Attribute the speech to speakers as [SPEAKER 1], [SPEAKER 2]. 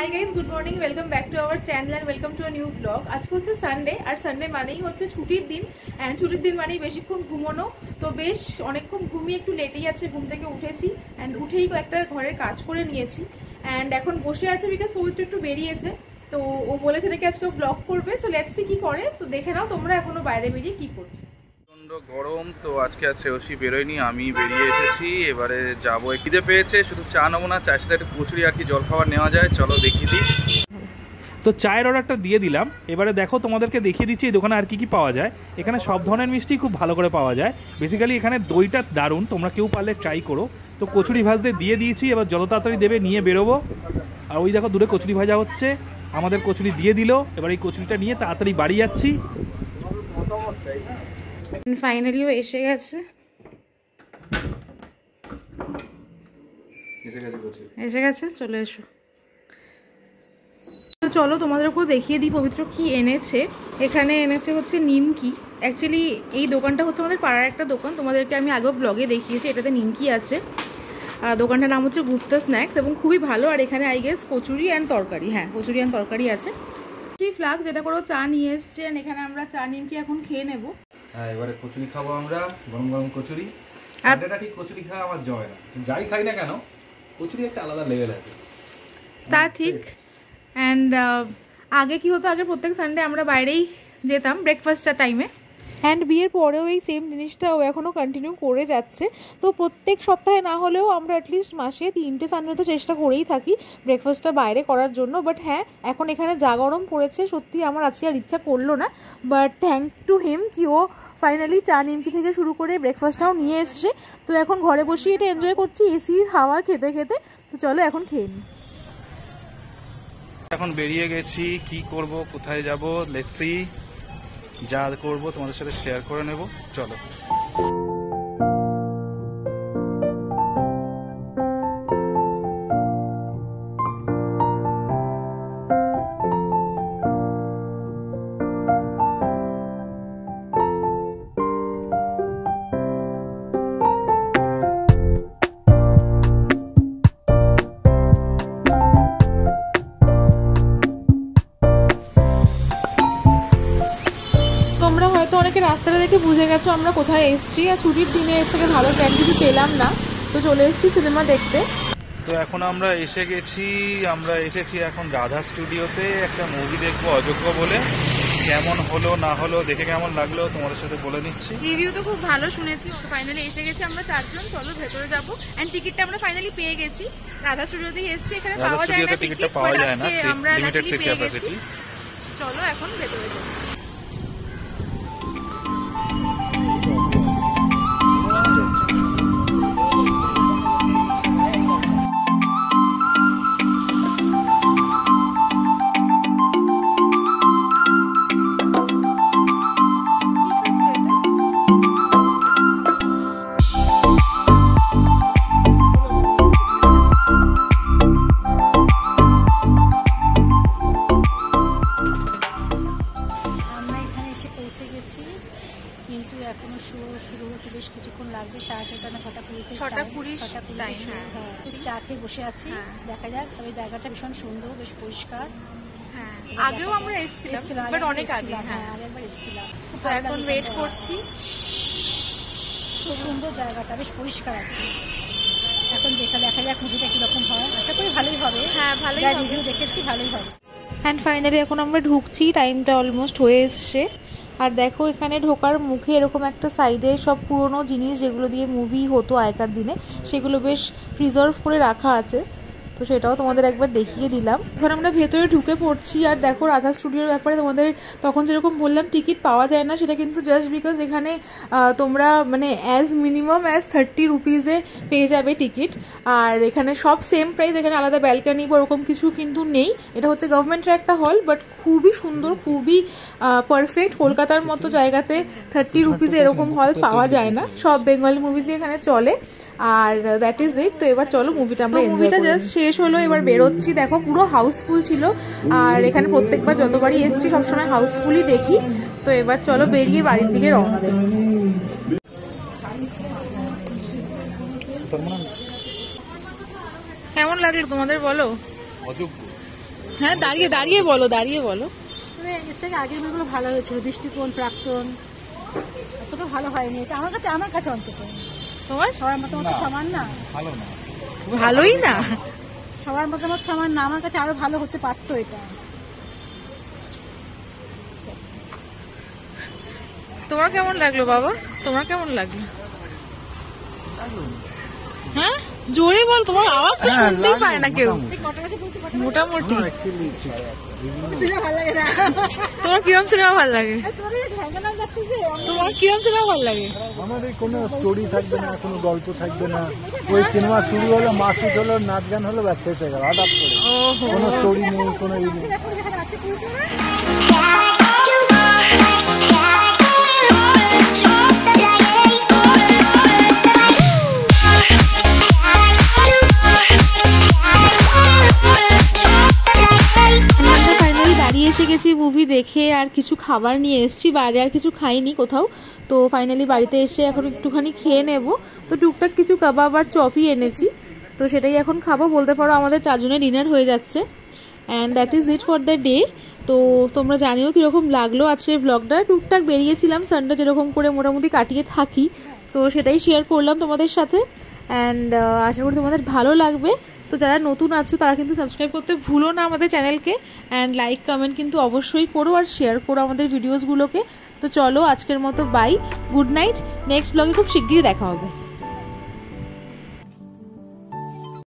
[SPEAKER 1] High guys good morning welcome back to our channel and welcome to a new blog. आज को Sunday और Sunday मानेई होच्छे छुटिर दिन and छुटिर दिन मानेई बेशिक्षण घुमानो। तो बेश अनेकक्षण घुमिए एकटू लेटेई आछे, घुम थेके उठेছি एंड उठेई कयेकटा घरेर काज करे निয়েছি एंड এখন বসে আছে বিকজ পবিত্র একটু বেরিয়েছে। তো ও বলেছে নাকি আজকে ব্লগ করবে। সো লেটস সি কি করে। তো দেখে নাও তোমরা এখনো বাইরে বেরিয়ে কি করছে।
[SPEAKER 2] গরম তো আজকে আর শ্রেয়সী বেরোয়নি, আমি বেরিয়ে এসেছি। এবারে যাবো, খিদে পেয়েছে, শুধু চা নেবো না, চায়ের সাথে একটু কচুরি আর কি জলখাবার নেওয়া যায়, চলো দেখিয়ে দিই।
[SPEAKER 3] তো চায়ের অর্ডারটা দিয়ে দিলাম। এবারে দেখো তোমাদেরকে দেখিয়ে দিচ্ছি এই দোকানে আর কি কি পাওয়া যায়। এখানে সব ধরনের মিষ্টি খুব ভালো করে পাওয়া যায়। বেসিক্যালি এখানে দইটা দারুণ, তোমরা কেউ পারলে ট্রাই করো। তো কচুরি ভাজতে দিয়ে দিয়েছি, এবার যত তাড়াতাড়ি দেবে নিয়ে বেরোবো। আর ওই দেখো দূরে কচুরি ভাজা হচ্ছে, আমাদের কচুরি দিয়ে দিল। এবার এই কচুরিটা নিয়ে তাড়াতাড়ি বাড়ি যাচ্ছি।
[SPEAKER 1] ফাইনালিও এসে গেছে, চলে এসো। তো চলো তোমাদেরকেও দেখিয়ে দিই পবিত্র কি এনেছে। এখানে এনেছে হচ্ছে নিমকি। অ্যাকচুয়ালি এই দোকানটা হচ্ছে আমাদের পাড়ার একটা দোকান, তোমাদেরকে আমি আগেও ব্লগে দেখিয়েছি। এটাতে নিমকি আছে, দোকানটার নাম হচ্ছে গুপ্তা স্ন্যাক্স এবং খুবই ভালো। আর এখানে আই গেস কচুরি অ্যান্ড তরকারি, হ্যাঁ কচুরি অ্যান্ড তরকারি আছে। ফ্লাক্স যেটা করেও চা নিয়ে এসছে, এখানে আমরা চা নিমকি এখন খেয়ে নেবো।
[SPEAKER 3] হ্যাঁ এবারে কচুরি খাবো আমরা, গরম গরম কচুরি। সানডেটা ঠিক কচুরি খাওয়া আমার জয় না, যাই খাই না কেন কচুরি একটা আলাদা লেভেল আছে,
[SPEAKER 1] তা ঠিক। অ্যান্ড আগে কি হতো, আগে প্রত্যেক সানডে আমরা বাইরেই যেতাম ব্রেকফাস্টটার টাইমে। অ্যান্ড বিয়ের পরেও এই সেম জিনিসটা ও এখনও কন্টিনিউ করে যাচ্ছে। তো প্রত্যেক সপ্তাহে না হলেও আমরা অ্যাটলিস্ট মাসে 3টে সানডে তো চেষ্টা করেই থাকি ব্রেকফাস্টটা বাইরে করার জন্য। বাট হ্যাঁ এখন এখানে যা গরম পড়েছে সত্যি আমার আজকে আর ইচ্ছা করলো না। বাট থ্যাংক টু হিম কি ও ফাইনালি চা নিমকি থেকে শুরু করে ব্রেকফাস্টটাও নিয়ে এসছে। তো এখন ঘরে বসে এটা এনজয় করছি এসির হাওয়া খেতে খেতে। তো চলো এখন খেয়ে নিই।
[SPEAKER 3] এখন বেরিয়ে গেছি, কি করব কোথায় যাব লেটস সি। যা করবো তোমাদের সাথে শেয়ার করে নেব, চলো।
[SPEAKER 1] অনেকে রাস্তাটা দেখে বুঝে গেছো আমরা কোথায় এসেছি। আর ছুটির দিনে এর থেকে ভালো প্ল্যান কিছু পেলাম না, তো চলে এসেছি সিনেমা দেখতে।
[SPEAKER 3] তো এখন আমরা এসেছি এখন রাধা স্টুডিওতে একটা মুভি দেখবো অযোগ্য বলে। কেমন হলো না হলো, দেখে কেমন লাগলো তোমাদের সাথে বলে নিচ্ছি।
[SPEAKER 1] রিভিউ তো খুব ভালো শুনেছি। ফাইনালি এসে গেছি আমরা 4 জন, চলো ভেতরে যাবো। এন্ড টিকিটটা আমরা ফাইনালি পেয়ে গেছি। রাধা স্টুডিওতেই এসেছি, এখানে পাওয়া যায় না টিকিটটা, পাওয়া যায় না, আমরা লিমিটেড সিট ক্যাপাসিটি। চলো এখন ভেতরে যাবো।
[SPEAKER 4] কিন্তু এখনো শুরু হতে বেশ কিছুক্ষণ লাগবে, 6:30 না 6:20
[SPEAKER 1] টাইম।
[SPEAKER 4] হ্যাঁ চা খেয়ে বসে আছি, দেখা যাক। তবে জায়গাটা ভীষণ সুন্দর, বেশ পরিষ্কার।
[SPEAKER 1] হ্যাঁ আগেও আমরা এসেছিলাম, বাট অনেক আগে। হ্যাঁ
[SPEAKER 4] আরেকবার এসেছিলাম।
[SPEAKER 1] এখন ওয়েট করছি।
[SPEAKER 4] খুব সুন্দর জায়গাটা, বেশ পরিষ্কার আছে। এখন দেখা যাক মুভিটা কিরকম হয়, আশা করি ভালোই হবে।
[SPEAKER 1] হ্যাঁ ভালোই,
[SPEAKER 4] রিভিউ দেখেছি ভালোই হবে।
[SPEAKER 1] অ্যান্ড ফাইনালি এখন আমরা ঢুকছি, টাইমটা অলমোস্ট হয়ে এসছে। আর দেখো এখানে ঢোকার মুখে এরকম একটা সাইডে সব পুরনো জিনিস যেগুলো দিয়ে মুভি হতো আগেকার দিনে সেগুলো বেশ প্রিজার্ভ করে রাখা আছে। তো সেটাও তোমাদের একবার দেখিয়ে দিলাম। এখন আমরা ভেতরে ঢুকে পড়ছি। আর দেখো রাধা স্টুডিওর ব্যাপারে তোমাদের তখন যেরকম বললাম টিকিট পাওয়া যায় না, সেটা কিন্তু জাস্ট বিকজ এখানে তোমরা মানে অ্যাজ মিনিমাম 30 রুপিসে পেয়ে যাবে টিকিট। আর এখানে সব সেম প্রাইস, এখানে আলাদা ব্যালকানি বা ওরকম কিছু কিন্তু নেই। এটা হচ্ছে গভর্নমেন্টের একটা হল, বাট খুবই সুন্দর, খুবই পারফেক্ট। কলকাতার মতো জায়গাতে 30 রুপিসে এরকম হল পাওয়া যায় না। সব বেঙ্গলি মুভিজই এখানে চলে। আর দ্যাট ইজ ইট। তো এবার চলো মুভিটা আমরা মুভিটা জাস্ট শেষ হলো, এবার বেরোচ্ছি। দেখো পুরো হাউসফুল ছিল। আর এখানে প্রত্যেকবার যতবারই এসছি সবসময় হাউসফুলই দেখি। তো এবার চলো বেরিয়ে বাড়ির দিকে রওনা দেব। কেমন লাগলো তোমাদের বলো?
[SPEAKER 3] অযোগ্য
[SPEAKER 1] হ্যাঁ দাঁড়িয়ে দাঁড়িয়ে বলো, দাঁড়িয়ে বলো।
[SPEAKER 4] তবে এর থেকে আগের মুভিগুলো ভালো হয়েছিল, দৃষ্টিকোণ, প্রাক্তন, অতটা ভালো হয়নি এটা আমার কাছে অন্তত।
[SPEAKER 1] তোমার
[SPEAKER 4] সবার মতামত সমান না,
[SPEAKER 3] ভালো না,
[SPEAKER 1] ভালোই না,
[SPEAKER 4] সবার মতামত সমান না, আমার কাছে আরো ভালো হতে পারতো এটা।
[SPEAKER 1] তোমার কেমন লাগলো বাবা? তোমার কেমন লাগলো? হ্যাঁ জোরে বল, তোমার আওয়াজ তো শুনতেই পায় না কেউ। মোটামুটি
[SPEAKER 4] ভালো লাগে না।
[SPEAKER 1] তোমার কিরম সিনেমা ভালো লাগে?
[SPEAKER 4] তোমার
[SPEAKER 1] কিরম সিনেমা ভালো লাগে?
[SPEAKER 5] আমার এই কোনো স্টোরি থাকবে না, কোনো গল্প থাকবে না, ওই সিনেমা শুরু হলো, মাসুদ হলো, নাচ গান হলো, ব্যাস শেষ হয়ে গেল, হঠাৎ করে কোনো স্টোরি নেই, কোনো ই নেই।
[SPEAKER 1] এসে গেছি মুভি দেখে, আর কিছু খাবার নিয়ে এসেছি, বাইরে আর কিছু খাইনি কোথাও। তো ফাইনালি বাড়িতে এসে এখন একটুখানি খেয়ে নেব। তো টুকটাক কিছু কাবাব আর চপই এনেছি, তো সেটাই এখন খাবো। বলতে পারো আমাদের 4 জনের ডিনার হয়ে যাচ্ছে। And that is it for the day. তো তোমরা জানিও কীরকম লাগলো আজকের ব্লগটা। টুকটাক বেরিয়েছিলাম, সানডে যেরকম করে মোটামুটি কাটিয়ে থাকি, তো সেটাই শেয়ার করলাম তোমাদের সাথে। অ্যান্ড আশা করি তোমাদের ভালো লাগবে। তো যারা নতুন আছো তারা কিন্তু সাবস্ক্রাইব করতে ভুলো না আমাদের চ্যানেলকে, অ্যান্ড লাইক কমেন্ট কিন্তু অবশ্যই করো আর শেয়ার করো আমাদের ভিডিওসগুলোকে। তো চলো আজকের মতো বাই, গুড নাইট। নেক্সট ব্লগে খুব শিগগিরই দেখা হবে।